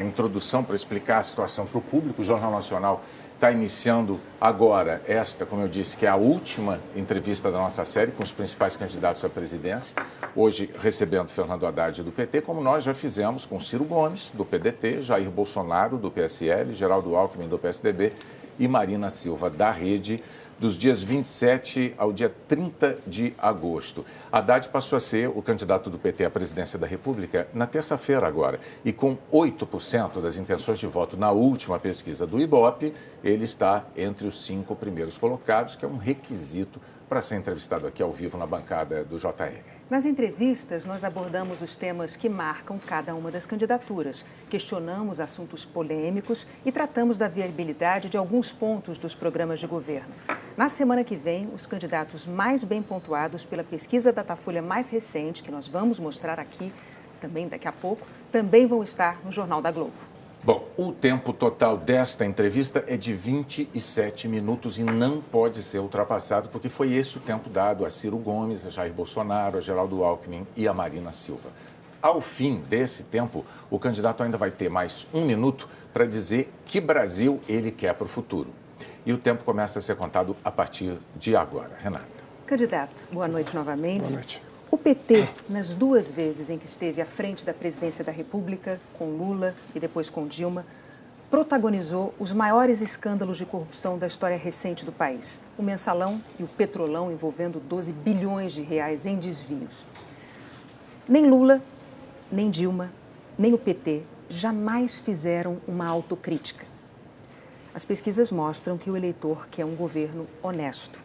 Introdução para explicar a situação para o público. O Jornal Nacional está iniciando agora como eu disse, que é a última entrevista da nossa série com os principais candidatos à presidência. Hoje recebendo Fernando Haddad do PT, como nós já fizemos com Ciro Gomes, do PDT, Jair Bolsonaro, do PSL, Geraldo Alckmin, do PSDB e Marina Silva, da Rede, dos dias 27 ao dia 30 de agosto. Haddad passou a ser o candidato do PT à presidência da República na terça-feira agora. E com 8% das intenções de voto na última pesquisa do Ibope, ele está entre os 5 primeiros colocados, que é um requisito para ser entrevistado aqui ao vivo na bancada do JR. Nas entrevistas, nós abordamos os temas que marcam cada uma das candidaturas, questionamos assuntos polêmicos e tratamos da viabilidade de alguns pontos dos programas de governo. Na semana que vem, os candidatos mais bem pontuados pela pesquisa Datafolha mais recente, que nós vamos mostrar aqui também daqui a pouco, também vão estar no Jornal da Globo. Bom, o tempo total desta entrevista é de 27 minutos e não pode ser ultrapassado, porque foi esse o tempo dado a Ciro Gomes, a Jair Bolsonaro, a Geraldo Alckmin e a Marina Silva. Ao fim desse tempo, o candidato ainda vai ter mais 1 minuto para dizer que Brasil ele quer para o futuro. E o tempo começa a ser contado a partir de agora. Renata. Candidato, boa noite novamente. Boa noite. O PT, nas 2 vezes em que esteve à frente da presidência da República, com Lula e depois com Dilma, protagonizou os maiores escândalos de corrupção da história recente do país. O Mensalão e o Petrolão, envolvendo 12 bilhões de reais em desvios. Nem Lula, nem Dilma, nem o PT jamais fizeram uma autocrítica. As pesquisas mostram que o eleitor quer um governo honesto.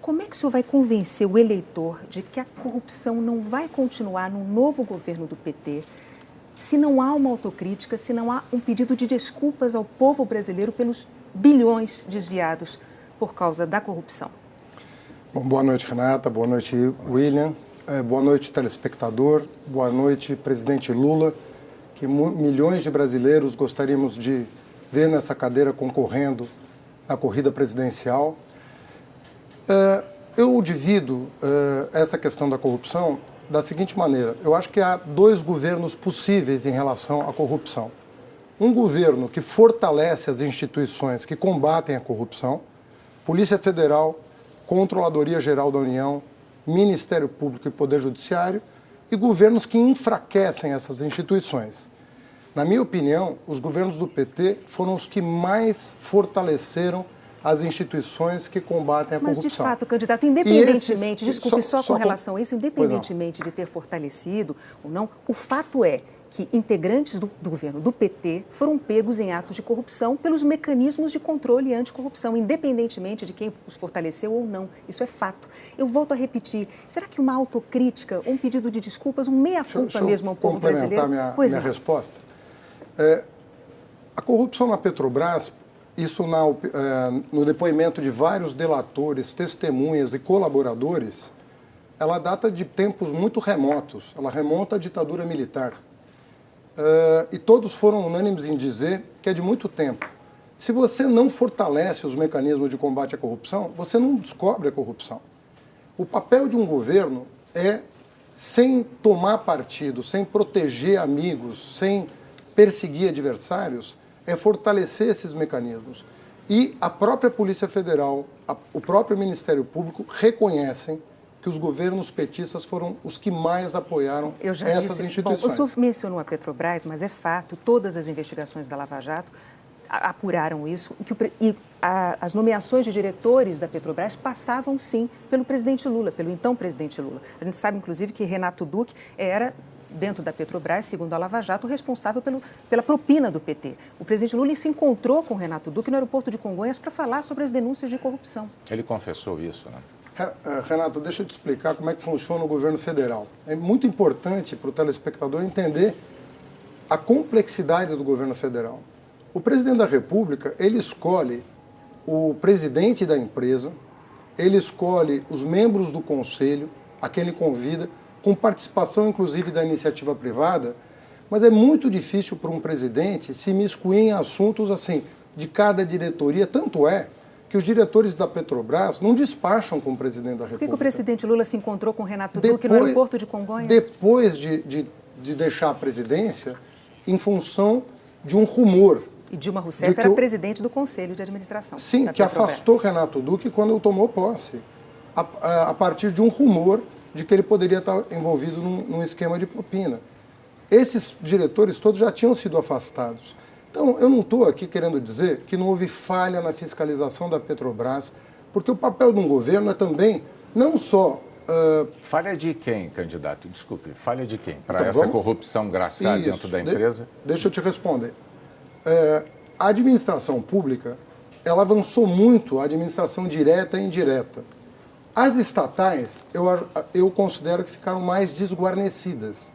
Como é que o senhor vai convencer o eleitor de que a corrupção não vai continuar no novo governo do PT, se não há uma autocrítica, se não há um pedido de desculpas ao povo brasileiro pelos bilhões desviados por causa da corrupção? Bom, boa noite, Renata. Boa noite, William. Boa noite, telespectador. Boa noite, presidente Lula, que milhões de brasileiros gostaríamos de ver nessa cadeira concorrendo na corrida presidencial. Eu divido essa questão da corrupção da seguinte maneira. Eu acho que há 2 governos possíveis em relação à corrupção. Um governo que fortalece as instituições que combatem a corrupção, Polícia Federal, Controladoria Geral da União, Ministério Público e Poder Judiciário, e governos que enfraquecem essas instituições. Na minha opinião, os governos do PT foram os que mais fortaleceram as instituições que combatem a corrupção. Mas, de fato, candidato, independentemente, com relação a isso, independentemente de ter fortalecido ou não, o fato é que integrantes do governo do PT foram pegos em atos de corrupção pelos mecanismos de controle anticorrupção, independentemente de quem os fortaleceu ou não. Isso é fato. Eu volto a repetir, será que uma autocrítica, um pedido de desculpas, um meia-culpa mesmo ao povo brasileiro? Minha resposta. A corrupção na Petrobras, isso no depoimento de vários delatores, testemunhas e colaboradores, ela data de tempos muito remotos, ela remonta à ditadura militar. E todos foram unânimes em dizer que é de muito tempo. Se você não fortalece os mecanismos de combate à corrupção, você não descobre a corrupção. O papel de um governo é, sem tomar partido, sem proteger amigos, sem perseguir adversários, é fortalecer esses mecanismos. E a própria Polícia Federal, o próprio Ministério Público reconhecem que os governos petistas foram os que mais apoiaram essas instituições. Bom, o senhor mencionou a Petrobras, mas é fato, todas as investigações da Lava Jato apuraram isso, e as nomeações de diretores da Petrobras passavam, sim, pelo presidente Lula, pelo então presidente Lula. A gente sabe, inclusive, que Renato Duque era, dentro da Petrobras, segundo a Lava Jato, responsável pela propina do PT. O presidente Lula se encontrou com Renato Duque no aeroporto de Congonhas para falar sobre as denúncias de corrupção. Ele confessou isso, né? Renato, deixa eu te explicar como é que funciona o governo federal. É muito importante para o telespectador entender a complexidade do governo federal. O presidente da República, ele escolhe o presidente da empresa, ele escolhe os membros do conselho, a quem ele convida, com participação, inclusive, da iniciativa privada, mas é muito difícil para um presidente se imiscuir em assuntos assim, de cada diretoria, tanto é que os diretores da Petrobras não despacham com o presidente da República. Por que o presidente Lula se encontrou com Renato Duque no aeroporto de Congonhas? Depois de deixar a presidência, em função de um rumor. E Dilma Rousseff era presidente do Conselho de Administração. Sim, que afastou Renato Duque quando tomou posse, a partir de um rumor de que ele poderia estar envolvido num esquema de propina. Esses diretores todos já tinham sido afastados. Então, eu não estou aqui querendo dizer que não houve falha na fiscalização da Petrobras, porque o papel de um governo é também, não só... Falha de quem, candidato? Desculpe, falha de quem? Para essa corrupção graçar dentro da empresa? Deixa eu te responder. A administração pública, ela avançou muito, a administração direta e indireta. As estatais, eu considero que ficaram mais desguarnecidas.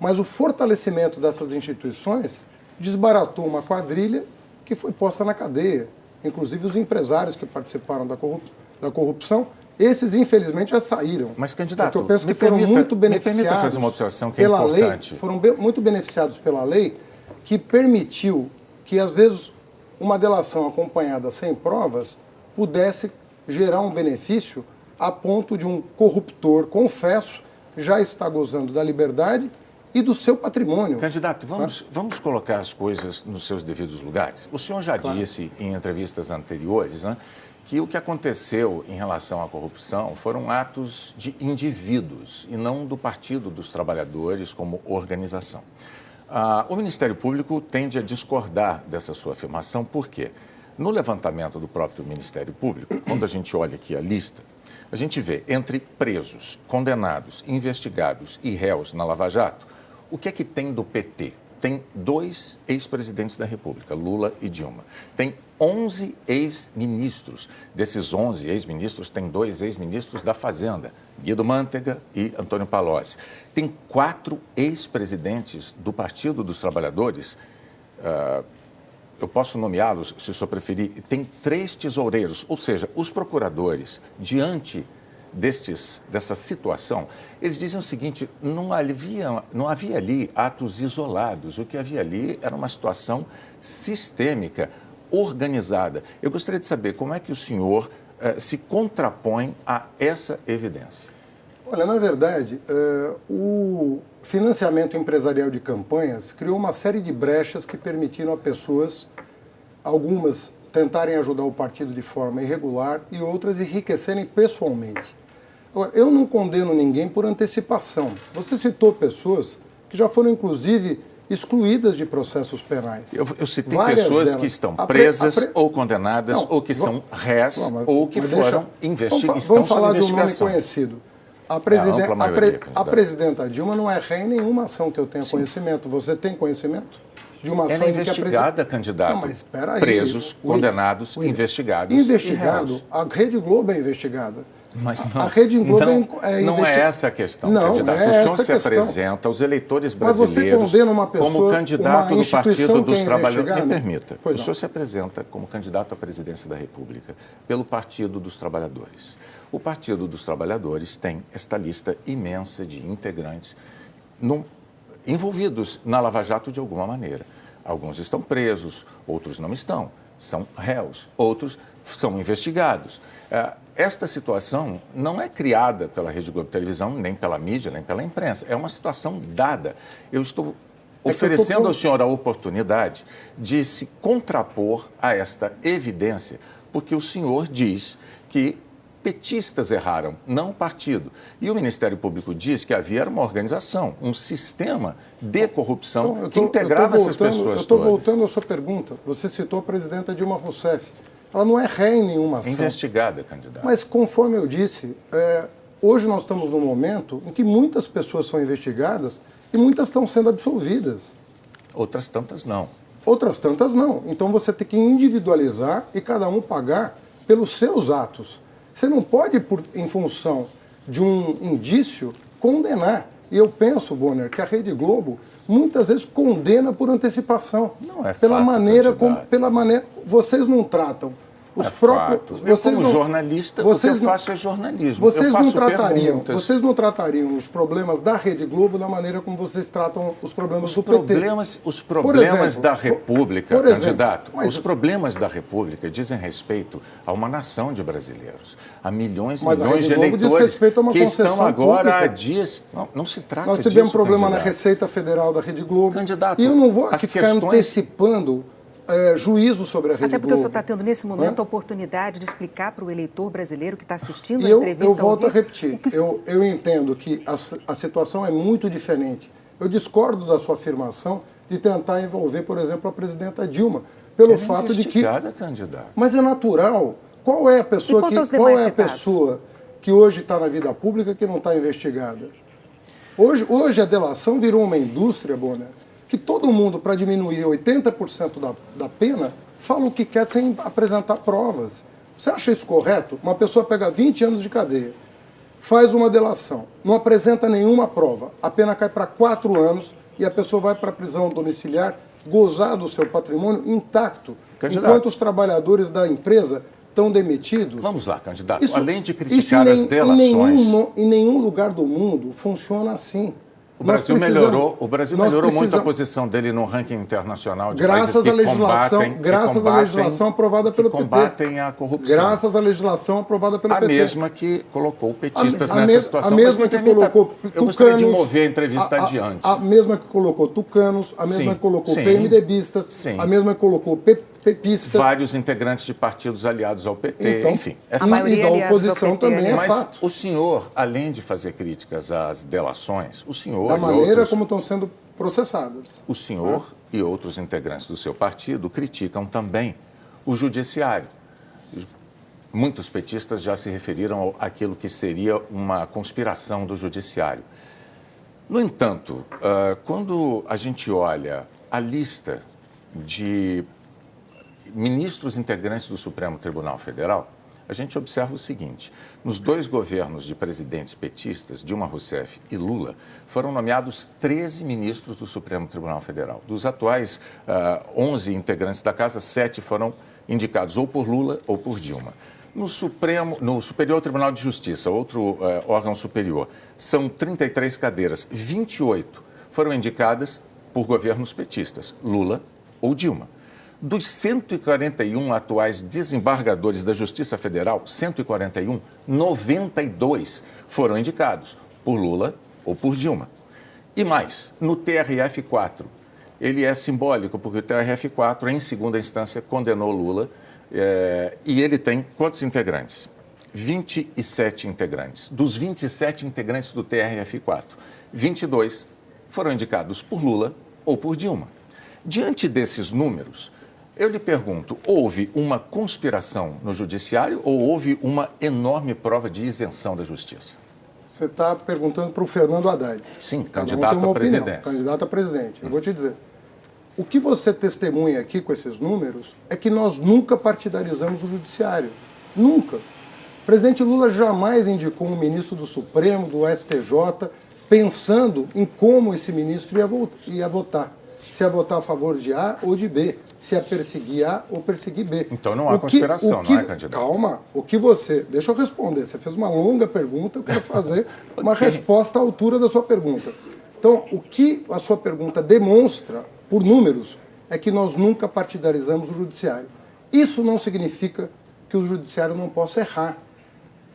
Mas o fortalecimento dessas instituições desbaratou uma quadrilha que foi posta na cadeia. Inclusive os empresários que participaram da corrupção, esses infelizmente já saíram. Mas, candidato, eu penso que foram muito beneficiados. Me permita fazer uma observação que é importante. Lei, foram muito beneficiados pela lei que permitiu que, às vezes, uma delação acompanhada sem provas pudesse gerar um benefício a ponto de um corruptor, confesso, já estar gozando da liberdade e do seu patrimônio. Candidato, vamos colocar as coisas nos seus devidos lugares. O senhor já disse em entrevistas anteriores, né, que o que aconteceu em relação à corrupção foram atos de indivíduos e não do Partido dos Trabalhadores como organização. O Ministério Público tende a discordar dessa sua afirmação, por quê? No levantamento do próprio Ministério Público, quando a gente olha aqui a lista, a gente vê entre presos, condenados, investigados e réus na Lava Jato, o que é que tem do PT? Tem 2 ex-presidentes da República, Lula e Dilma. Tem 11 ex-ministros. Desses 11 ex-ministros, tem 2 ex-ministros da Fazenda, Guido Mantega e Antônio Palocci. Tem 4 ex-presidentes do Partido dos Trabalhadores, eu posso nomeá-los, se o senhor preferir. Tem 3 tesoureiros, ou seja, os procuradores, diante dessa situação, eles dizem o seguinte: não havia ali atos isolados, o que havia ali era uma situação sistêmica, organizada. Eu gostaria de saber como é que o senhor se contrapõe a essa evidência. Olha, na verdade, o financiamento empresarial de campanhas criou uma série de brechas que permitiram a pessoas, algumas tentarem ajudar o partido de forma irregular e outras enriquecerem pessoalmente. Agora, eu não condeno ninguém por antecipação. Você citou pessoas que já foram, inclusive, excluídas de processos penais. Eu citei pessoas delas que estão presas ou condenadas, ou que são réis, ou que foram investigadas. Vamos falar de um nome conhecido. A presidenta Dilma não é ré em nenhuma ação que eu tenha conhecimento. Você tem conhecimento de uma ação ela é investigada, candidato. Não, mas espera aí. Presos, condenados, investigados. Investigado. A Rede Globo é investigada. Mas não, a Rede Globo não é essa a questão, não, candidato. É o senhor se apresenta aos eleitores brasileiros como candidato do Partido dos Trabalhadores. Me permita. O senhor se apresenta como candidato à presidência da República pelo Partido dos Trabalhadores. O Partido dos Trabalhadores tem esta lista imensa de integrantes envolvidos na Lava Jato de alguma maneira. Alguns estão presos, outros não estão, são réus, outros são investigados. Esta situação não é criada pela Rede Globo Televisão, nem pela mídia, nem pela imprensa. É uma situação dada. Eu estou oferecendo ao senhor a oportunidade de se contrapor a esta evidência, porque o senhor diz que petistas erraram, não o partido. E o Ministério Público diz que havia uma organização, um sistema de corrupção que integrava essas pessoas. Eu estou voltando à sua pergunta. Você citou a presidenta Dilma Rousseff. Ela não é ré em nenhuma ação. Investigada, candidato. Mas, conforme eu disse, hoje nós estamos num momento em que muitas pessoas são investigadas e muitas estão sendo absolvidas. Outras tantas não. Outras tantas não. Então você tem que individualizar e cada um pagar pelos seus atos. Você não pode, em função de um indício, condenar. E eu penso, Bonner, que a Rede Globo muitas vezes condena por antecipação. Não é pela maneira vocês não tratam Os próprios, eu, como jornalista, o que eu faço é jornalismo. Vocês eu faço perguntas. Vocês não tratariam os problemas da Rede Globo da maneira como vocês tratam os problemas do PT? Os problemas da República, candidato, os problemas da República dizem respeito a uma nação de brasileiros, a milhões e milhões de eleitores que estão agora há dias... Não se trata disso, Nós tivemos problema candidato. Na Receita Federal da Rede Globo. Candidato, e eu não vou aqui ficar antecipando juízo sobre a Rede Globo. Até porque o senhor está tendo, nesse momento, a oportunidade de explicar para o eleitor brasileiro que está assistindo a entrevista. Eu volto a repetir. Eu entendo que a situação é muito diferente. Eu discordo da sua afirmação de tentar envolver, por exemplo, a presidenta Dilma, pelo fato de que... candidato. Mas é natural. Qual é a pessoa que hoje está na vida pública que não está investigada? Hoje a delação virou uma indústria, Bonner, que todo mundo, para diminuir 80% da pena, fala o que quer sem apresentar provas. Você acha isso correto? Uma pessoa pega 20 anos de cadeia, faz uma delação, não apresenta nenhuma prova, a pena cai para 4 anos e a pessoa vai para a prisão domiciliar, gozar do seu patrimônio intacto, enquanto os trabalhadores da empresa estão demitidos. Vamos lá, candidato. Além de criticar as delações... Em nenhum lugar do mundo funciona assim. O Brasil melhorou muito a posição dele no ranking internacional de países que Graças à legislação aprovada pelo PT. Combatem a corrupção. Graças à legislação aprovada pelo PT. A mesma que colocou petistas nessa situação. A mesma que colocou tucanos. Eu gostaria de mover a entrevista adiante. A mesma que colocou tucanos, a mesma que colocou PMDBistas, a mesma que colocou pepistas. Vários integrantes de partidos aliados ao PT, então, enfim. E da oposição também é Mas fato. o senhor, além de fazer críticas às delações, o senhor da maneira como estão sendo processadas. O senhor e outros integrantes do seu partido criticam também o judiciário. Muitos petistas já se referiram àquilo que seria uma conspiração do judiciário. No entanto, quando a gente olha a lista de ministros integrantes do Supremo Tribunal Federal, a gente observa o seguinte: nos 2 governos de presidentes petistas, Dilma Rousseff e Lula, foram nomeados 13 ministros do Supremo Tribunal Federal. Dos atuais 11 integrantes da casa, 7 foram indicados ou por Lula ou por Dilma. No Superior Tribunal de Justiça, outro órgão superior, são 33 cadeiras, 28 foram indicadas por governos petistas, Lula ou Dilma. Dos 141 atuais desembargadores da Justiça Federal, 141, 92 foram indicados por Lula ou por Dilma. E mais, no TRF4, ele é simbólico, porque o TRF4, em segunda instância, condenou Lula e ele tem quantos integrantes? 27 integrantes. Dos 27 integrantes do TRF4, 22 foram indicados por Lula ou por Dilma. Diante desses números, eu lhe pergunto, houve uma conspiração no judiciário ou houve uma enorme prova de isenção da justiça? Você está perguntando para o Fernando Haddad. Sim, candidato a presidente. Candidato a presidente. Eu vou te dizer. O que você testemunha aqui com esses números é que nós nunca partidarizamos o judiciário. Nunca. O presidente Lula jamais indicou um ministro do Supremo, do STJ, pensando em como esse ministro ia votar. Se ia votar a favor de A ou de B. Se ia perseguir A ou perseguir B. Então não há conspiração, não é, candidato? Calma. Deixa eu responder. Você fez uma longa pergunta, eu quero fazer uma resposta à altura da sua pergunta. Então, o que a sua pergunta demonstra, por números, é que nós nunca partidarizamos o judiciário. Isso não significa que o judiciário não possa errar.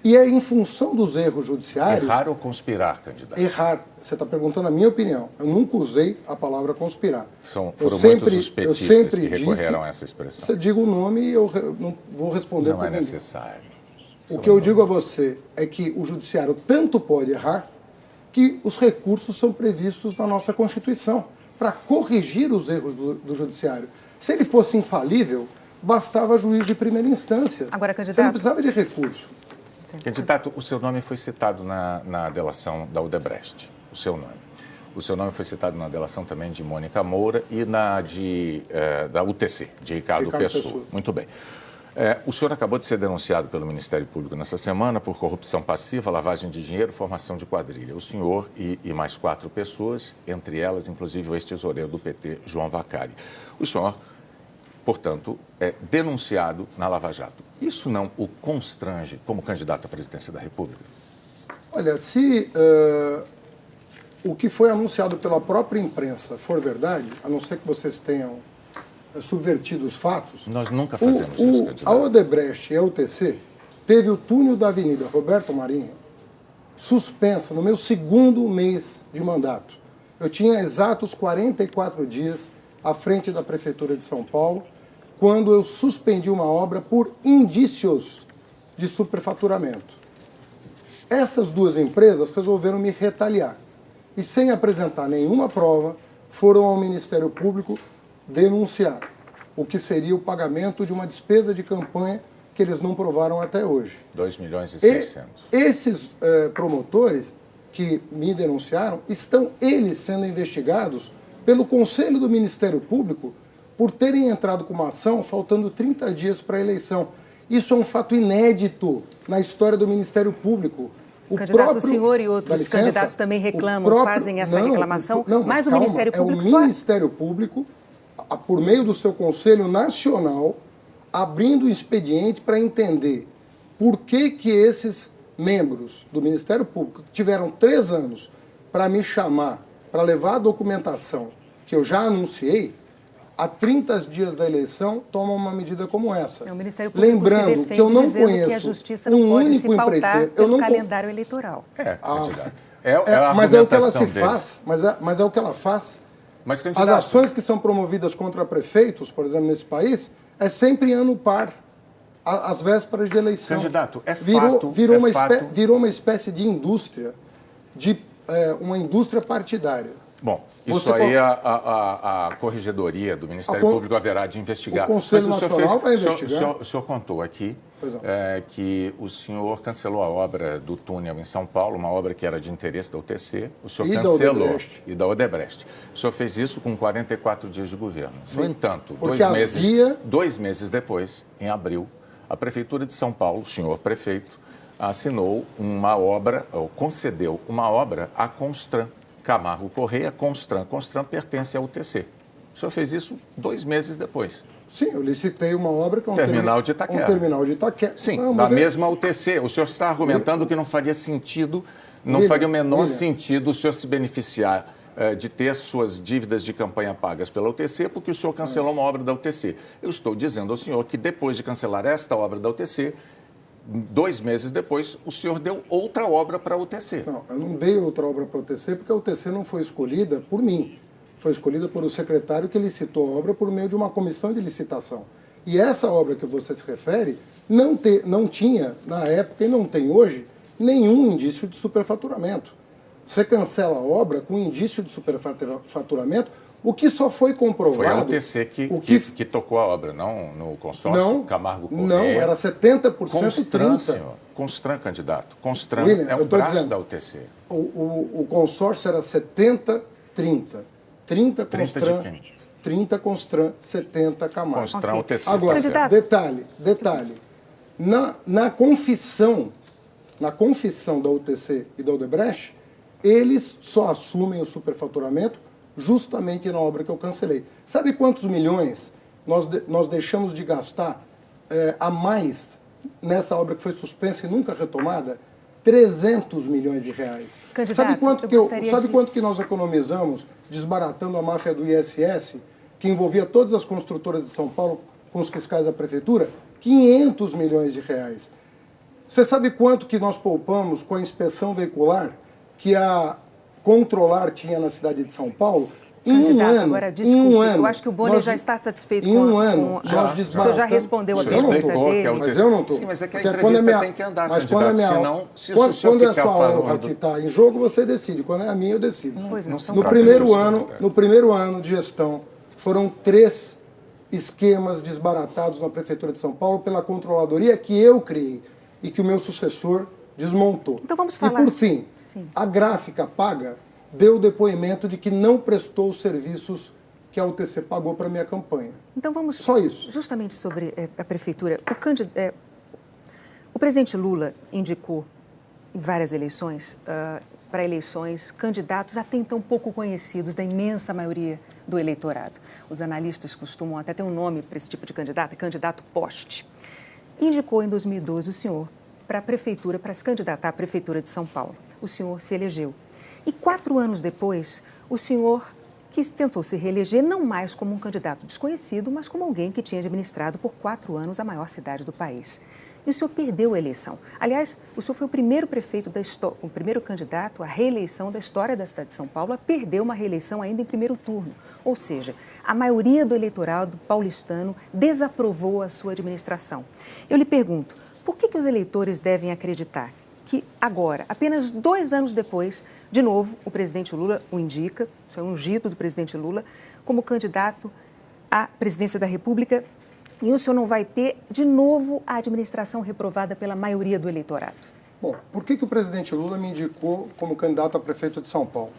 E é em função dos erros judiciários... Errar ou conspirar, candidato? Errar. Você está perguntando a minha opinião. Eu nunca usei a palavra conspirar. Foram muitos os petistas que recorreram a essa expressão. Você diga o nome e eu não vou responder por ninguém. Não é necessário. O que eu digo a você é que o judiciário tanto pode errar que os recursos são previstos na nossa Constituição para corrigir os erros do judiciário. Se ele fosse infalível, bastava juiz de primeira instância. Agora, candidato... Você não precisava de recurso. Candidato, o seu nome foi citado na delação da Odebrecht, o seu nome. O seu nome foi citado na delação também de Mônica Moura e da UTC, de Ricardo Pessoa. Muito bem. O senhor acabou de ser denunciado pelo Ministério Público nessa semana por corrupção passiva, lavagem de dinheiro, formação de quadrilha. O senhor e mais 4 pessoas, entre elas, inclusive, o ex-tesoureiro do PT, João Vacari. O senhor portanto, denunciado na Lava Jato. Isso não o constrange como candidato à presidência da República? Olha, se o que foi anunciado pela própria imprensa for verdade, a não ser que vocês tenham subvertido os fatos... Nós nunca fazemos isso, candidato. A Odebrecht e a UTC teve o túnel da Avenida Roberto Marinho suspensa no meu segundo mês de mandato. Eu tinha exatos 44 dias à frente da Prefeitura de São Paulo, quando eu suspendi uma obra por indícios de superfaturamento. Essas duas empresas resolveram me retaliar e, sem apresentar nenhuma prova, foram ao Ministério Público denunciar o que seria o pagamento de uma despesa de campanha que eles não provaram até hoje. 2.600.000. Esses promotores que me denunciaram estão eles sendo investigados pelo Conselho do Ministério Público por terem entrado com uma ação faltando 30 dias para a eleição. Isso é um fato inédito na história do Ministério Público. O senhor e outros candidatos também reclamam, fazem essa reclamação, mas o Ministério Público o Ministério Público, por meio do seu Conselho Nacional, abrindo o expediente para entender por que esses membros do Ministério Público, que tiveram 3 anos para me chamar, para levar a documentação que eu já anunciei, há 30 dias da eleição, tomam uma medida como essa. O Ministério Público lembrando que eu não conheço que a justiça não pode se pautar empreiteiro, pelo calendário eleitoral. Candidato. Mas é o que ela se faz, mas é o que ela faz. Mas, candidato, as ações que são promovidas contra prefeitos, por exemplo, nesse país, é sempre ano par, às vésperas de eleição. Candidato, Virou uma espécie de indústria, uma indústria partidária. Bom, isso aí a Corregedoria do Ministério Público haverá de investigar. O Conselho Nacional vai investigar. O senhor contou aqui que o senhor cancelou a obra do túnel em São Paulo, uma obra que era de interesse da UTC. O senhor cancelou. E da Odebrecht. O senhor fez isso com 44 dias de governo. No entanto, 2 meses depois, em abril, a Prefeitura de São Paulo, o senhor prefeito, assinou uma obra, ou concedeu uma obra à Constran. Camargo Correia, Constran. Constran pertence à UTC. O senhor fez isso 2 meses depois. Sim, eu licitei uma obra que é um terminal de Itaquera. Um terminal de Itaquera. Sim, da mesma UTC. O senhor está argumentando que não faria sentido, faria o menor sentido o senhor se beneficiar de ter suas dívidas de campanha pagas pela UTC, porque o senhor cancelou uma obra da UTC. Eu estou dizendo ao senhor que depois de cancelar esta obra da UTC, 2 meses depois, o senhor deu outra obra para a UTC. Não, eu não dei outra obra para a UTC porque a UTC não foi escolhida por mim. Foi escolhida por o secretário que licitou a obra por meio de uma comissão de licitação. E essa obra que você se refere não tinha, na época, e não tem hoje, nenhum indício de superfaturamento. Você cancela a obra com indício de superfaturamento, o que só foi comprovado... Foi a UTC que tocou a obra, não no consórcio não, Camargo Correia. Não, era 70% Constran, 30%. Senhor. Constran, candidato. Constran William, é um braço da UTC. O consórcio era 70-30. 30 Constran, de quem? 30 Constran, 70 Camargo. Constran, UTC. Agora, detalhe. Na confissão da UTC e da Odebrecht, eles só assumem o superfaturamento justamente na obra que eu cancelei. Sabe quantos milhões nós deixamos de gastar a mais nessa obra que foi suspensa e nunca retomada? 300 milhões de reais. Candidato, sabe quanto que nós economizamos desbaratando a máfia do ISS, que envolvia todas as construtoras de São Paulo com os fiscais da prefeitura? 500 milhões de reais. Você sabe quanto que nós poupamos com a inspeção veicular que a Controlar tinha na cidade de São Paulo? Candidato, agora, desculpe, eu acho que o Boni já está satisfeito com... O senhor já respondeu a pergunta dele. Mas eu não estou. Sim, mas é que a entrevista tem que andar, candidato, senão, se o senhor quando ficar é sua honra que está em jogo, você decide. Quando é a minha, eu decido. No primeiro ano de gestão, foram 3 esquemas desbaratados na Prefeitura de São Paulo pela Controladoria que eu criei e que o meu sucessor desmontou. Então vamos falar... E, por fim, a Gráfica Paga deu depoimento de que não prestou os serviços que a UTC pagou para a minha campanha. Então vamos... Só isso. Justamente sobre a prefeitura. O presidente Lula indicou em várias eleições, para eleições, candidatos até então pouco conhecidos da imensa maioria do eleitorado. Os analistas costumam até ter um nome para esse tipo de candidato, candidato poste. Indicou em 2012 o senhor para a prefeitura, para se candidatar à prefeitura de São Paulo. O senhor se elegeu. E 4 anos depois, o senhor tentou se reeleger não mais como um candidato desconhecido, mas como alguém que tinha administrado por 4 anos a maior cidade do país. E o senhor perdeu a eleição. Aliás, o senhor foi o primeiro prefeito o primeiro candidato à reeleição da história da cidade de São Paulo a perder uma reeleição ainda em primeiro turno. Ou seja, a maioria do eleitorado paulistano desaprovou a sua administração. Eu lhe pergunto, por que os eleitores devem acreditar que agora, apenas 2 anos depois, de novo, o presidente Lula o indica, isso é um ungido do presidente Lula, como candidato à presidência da República, e o senhor não vai ter, de novo, a administração reprovada pela maioria do eleitorado? Bom, por que o presidente Lula me indicou como candidato a prefeito de São Paulo?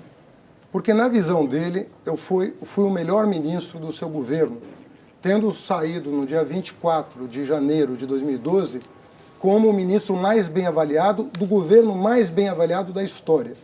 Porque, na visão dele, eu fui o melhor ministro do seu governo, tendo saído no dia 24 de janeiro de 2012 como o ministro mais bem avaliado do governo mais bem avaliado da história.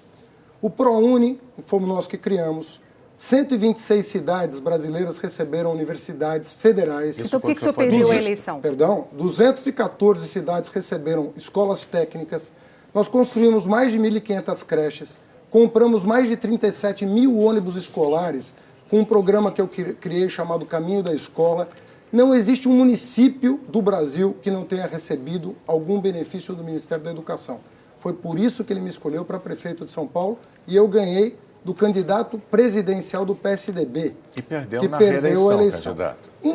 O ProUni, fomos nós que criamos, 126 cidades brasileiras receberam universidades federais. Então, por que o senhor perdeu a eleição? Perdão, 214 cidades receberam escolas técnicas. Nós construímos mais de 1.500 creches, compramos mais de 37 mil ônibus escolares com um programa que eu criei chamado Caminho da Escola. Não existe um município do Brasil que não tenha recebido algum benefício do Ministério da Educação. Foi por isso que ele me escolheu para prefeito de São Paulo e eu ganhei do candidato presidencial do PSDB, que perdeu a eleição. Candidato. Em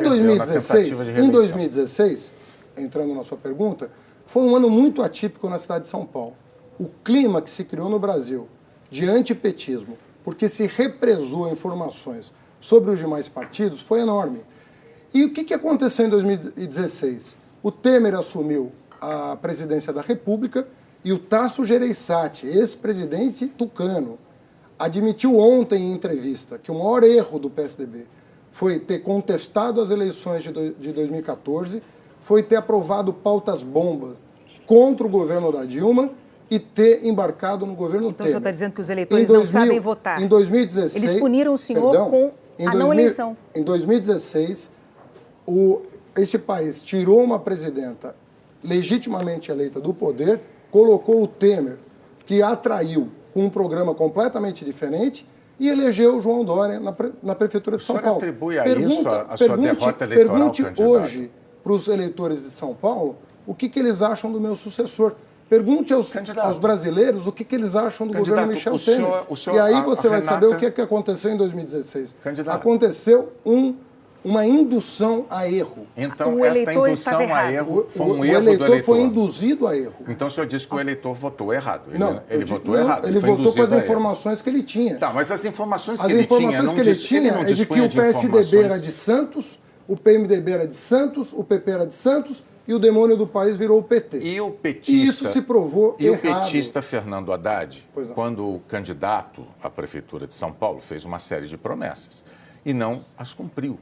2016, entrando na sua pergunta, foi um ano muito atípico na cidade de São Paulo. O clima que se criou no Brasil de antipetismo, porque se represou informações sobre os demais partidos, foi enorme. E o que aconteceu em 2016? O Temer assumiu a presidência da República e o Tasso Gereissati, ex-presidente tucano, admitiu ontem em entrevista que o maior erro do PSDB foi ter contestado as eleições de 2014, foi ter aprovado pautas bombas contra o governo da Dilma e ter embarcado no governo Temer. Então o senhor está dizendo que os eleitores não sabem votar. Em 2016... Eles puniram o senhor com a não eleição. Em 2016, esse país tirou uma presidenta legitimamente eleita do poder, colocou o Temer, que atraiu com um programa completamente diferente, e elegeu o João Dória na Prefeitura de São Paulo. O senhor atribui a isso a sua derrota eleitoral, pergunte candidato? Hoje para os eleitores de São Paulo o que eles acham do meu sucessor. Pergunte aos brasileiros o que eles acham do governo Michel Temer. E aí você vai saber o que aconteceu em 2016. Candidato. Aconteceu uma indução a erro. Então, esta indução a erro foi um erro do eleitor. O eleitor foi induzido a erro. Então, o senhor disse que o eleitor votou errado. Ele votou errado. Ele votou com as informações que ele tinha. Tá, mas as informações que ele tinha é de que o PSDB era de Santos, o PMDB era de Santos, o PP era de Santos e o demônio do país virou o PT. E o petista... E isso se provou errado. E o petista Fernando Haddad, quando candidato à Prefeitura de São Paulo, fez uma série de promessas e não as cumpriu.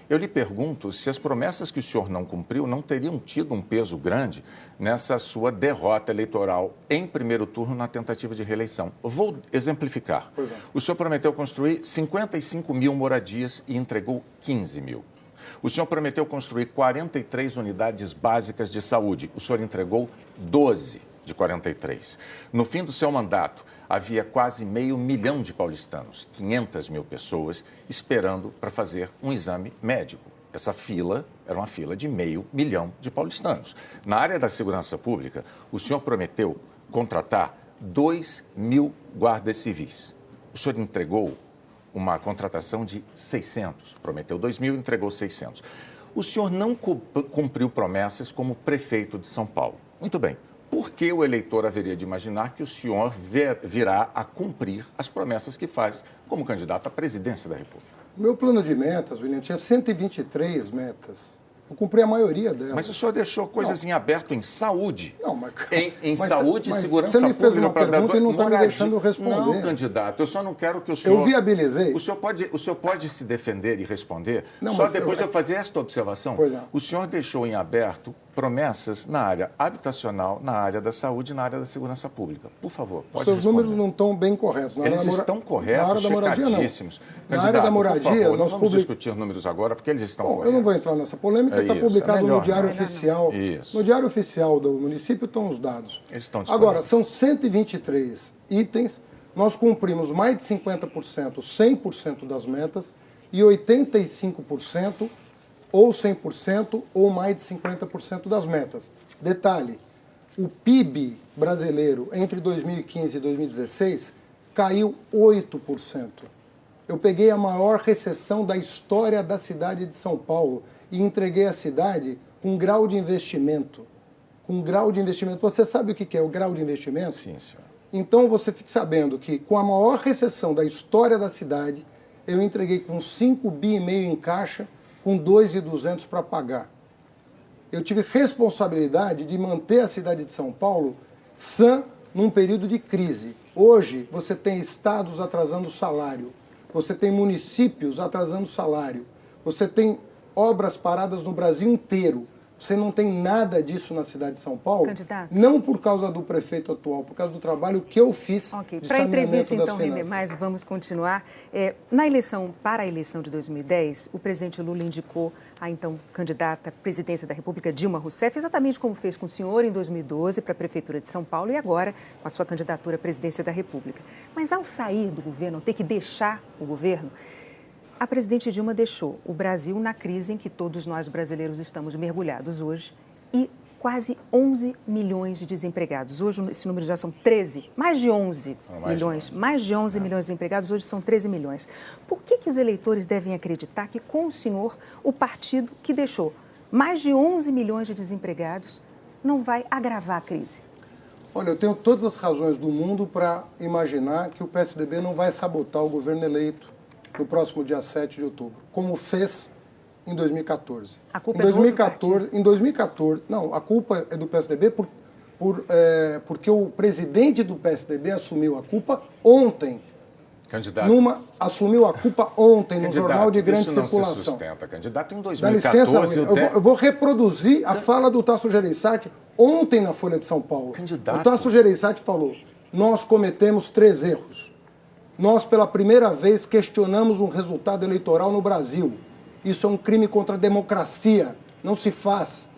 Eu lhe pergunto se as promessas que o senhor não cumpriu não teriam tido um peso grande nessa sua derrota eleitoral em primeiro turno na tentativa de reeleição. Vou exemplificar. O senhor prometeu construir 55 mil moradias e entregou 15 mil. O senhor prometeu construir 43 unidades básicas de saúde. O senhor entregou 12 de 43. No fim do seu mandato, havia quase 500 mil de paulistanos, 500 mil pessoas, esperando para fazer um exame médico. Essa fila era uma fila de 500 mil de paulistanos. Na área da segurança pública, o senhor prometeu contratar 2.000 guardas civis. O senhor entregou uma contratação de 600. Prometeu 2.000, entregou 600. O senhor não cumpriu promessas como prefeito de São Paulo. Muito bem. Por que o eleitor haveria de imaginar que o senhor virá a cumprir as promessas que faz como candidato à presidência da República? O meu plano de metas, William, tinha 123 metas. Eu cumpri a maioria delas. Mas o senhor deixou coisas em aberto em saúde. Não, mas... Em saúde e segurança pública. Você me fez uma para pergunta e não está me deixando responder. Não, candidato, eu só não quero que o senhor... Eu viabilizei. O senhor pode se defender e responder, não, só depois de eu fazer esta observação. Pois é. O senhor deixou em aberto promessas na área habitacional, na área da saúde e na área da segurança pública. Por favor, pode responder. Os seus números não estão bem corretos. Eles estão corretos, na área da moradia, não. Candidato, na área da moradia, por favor, nós não vamos discutir números agora, porque eles estão corretos. Eu não vou entrar nessa polêmica, está publicado no Diário Oficial. Isso. No Diário Oficial do município estão os dados. Eles estão disponíveis. Agora, são 123 itens, nós cumprimos mais de 50%, 100% das metas, e 85% ou 100% ou mais de 50% das metas. Detalhe, o PIB brasileiro entre 2015 e 2016 caiu 8%. Eu peguei a maior recessão da história da cidade de São Paulo e entreguei a cidade com grau de investimento. Com grau de investimento. Você sabe o que é o grau de investimento? Sim, senhor. Então você fique sabendo que com a maior recessão da história da cidade, eu entreguei com 5,5 bi em caixa, com 2.200 para pagar. Eu tive responsabilidade de manter a cidade de São Paulo sã num período de crise. Hoje, você tem estados atrasando salário, você tem municípios atrasando salário, você tem obras paradas no Brasil inteiro. Você não tem nada disso na cidade de São Paulo, candidato, não por causa do prefeito atual, por causa do trabalho que eu fiz. Ok, para a entrevista, então, render mais, vamos continuar. Para a eleição de 2010, o presidente Lula indicou a então candidata à presidência da República, Dilma Rousseff, exatamente como fez com o senhor em 2012 para a Prefeitura de São Paulo e agora com a sua candidatura à presidência da República. Mas ao sair do governo, ao ter que deixar o governo, a presidente Dilma deixou o Brasil na crise em que todos nós brasileiros estamos mergulhados hoje e quase 11 milhões de desempregados. Hoje esse número já são 13, mais de 11 milhões. Mais de 11 milhões de desempregados, hoje são 13 milhões. Por que os eleitores devem acreditar que com o senhor, o partido que deixou mais de 11 milhões de desempregados não vai agravar a crise? Olha, eu tenho todas as razões do mundo para imaginar que o PSDB não vai sabotar o governo eleito no próximo dia 7 de outubro, como fez em 2014. A culpa é do outro partido? Em 2014, não, a culpa é do PSDB porque o presidente do PSDB assumiu a culpa ontem. Candidato. Assumiu a culpa ontem no jornal de grande isso não circulação. Se sustenta, candidato. Em Dá 2014... licença, eu vou reproduzir a fala do Tasso Gereissati ontem na Folha de São Paulo. Candidato. O Tasso Gereissati falou, nós cometemos 3 erros. Nós, pela primeira vez, questionamos um resultado eleitoral no Brasil. Isso é um crime contra a democracia. Não se faz.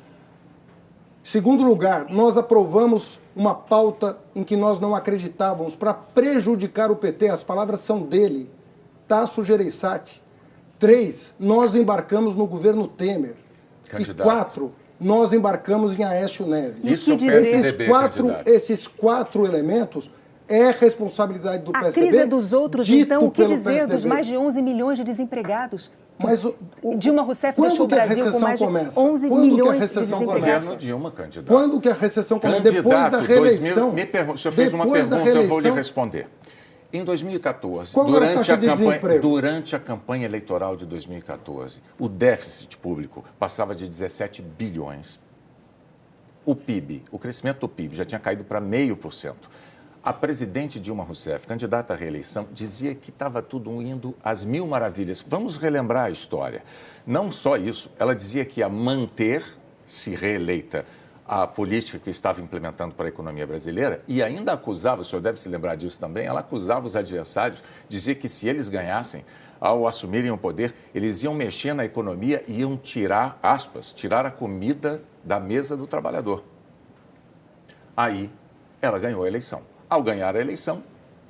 Segundo lugar, nós aprovamos uma pauta em que nós não acreditávamos para prejudicar o PT. As palavras são dele, Tasso Gereissati. 3, nós embarcamos no governo Temer. Candidato. E 4, nós embarcamos em Aécio Neves. Isso é o PSDB, esses 4 elementos é responsabilidade do PSDB. A crise é dos outros, então, o que dizer PSDB? dos mais de 11 milhões de desempregados? Mas Dilma Rousseff deixou o Brasil com mais de 11 milhões de desempregados. Governo Dilma, candidato. Quando que a recessão começa? Depois da reeleição. O senhor fez uma pergunta, eu vou lhe responder. Em 2014, durante a campanha eleitoral de 2014, o déficit público passava de 17 bilhões. O PIB, o crescimento do PIB já tinha caído para 0,5%. A presidente Dilma Rousseff, candidata à reeleição, dizia que estava tudo indo às mil maravilhas. Vamos relembrar a história. Não só isso, ela dizia que ia manter, se reeleita, a política que estava implementando para a economia brasileira e ainda acusava, o senhor deve se lembrar disso também, ela acusava os adversários, dizia que se eles ganhassem, ao assumirem o poder, eles iam mexer na economia e iam tirar, aspas, tirar a comida da mesa do trabalhador. Aí, ela ganhou a eleição. Ao ganhar a eleição,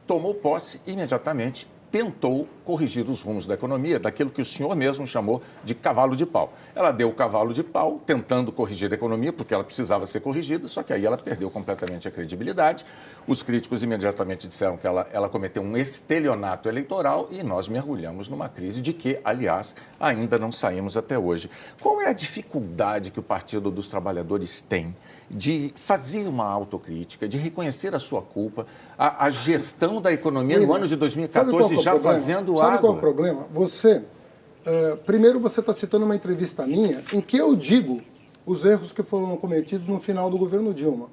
tomou posse imediatamente, tentou corrigir os rumos da economia, daquilo que o senhor mesmo chamou de cavalo de pau. Ela deu o cavalo de pau, tentando corrigir a economia, porque ela precisava ser corrigida, só que aí ela perdeu completamente a credibilidade. Os críticos imediatamente disseram que ela cometeu um estelionato eleitoral e nós mergulhamos numa crise de que, aliás, ainda não saímos até hoje. Qual é a dificuldade que o Partido dos Trabalhadores tem de fazer uma autocrítica, de reconhecer a sua culpa, a gestão da economia no ano de 2014 já fazendo água? Sabe qual é o problema? Você Primeiro, você está citando uma entrevista minha em que eu digo os erros que foram cometidos no final do governo Dilma.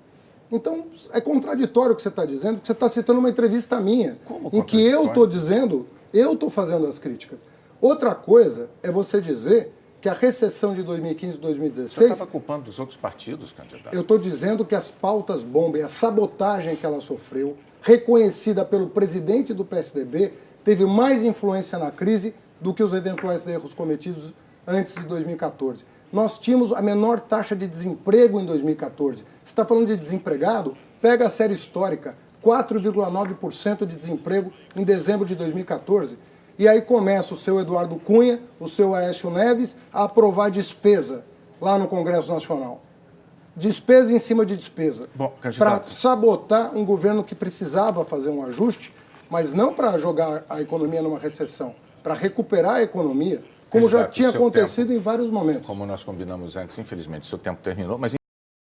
Então, é contraditório o que você está dizendo, porque você está citando uma entrevista minha, em que eu estou dizendo, eu estou fazendo as críticas. Outra coisa é você dizer que a recessão de 2015 e 2016... Você estava culpando dos outros partidos, candidato? Eu estou dizendo que as pautas bomba e a sabotagem que ela sofreu, reconhecida pelo presidente do PSDB, teve mais influência na crise do que os eventuais erros cometidos antes de 2014. Nós tínhamos a menor taxa de desemprego em 2014. Você está falando de desempregado? Pega a série histórica, 4,9% de desemprego em dezembro de 2014. E aí começa o seu Eduardo Cunha, o seu Aécio Neves, a aprovar despesa lá no Congresso Nacional. Despesa em cima de despesa. Para sabotar um governo que precisava fazer um ajuste, mas não para jogar a economia numa recessão, para recuperar a economia, como já tinha acontecido em vários momentos. Como nós combinamos antes, infelizmente, o seu tempo terminou, mas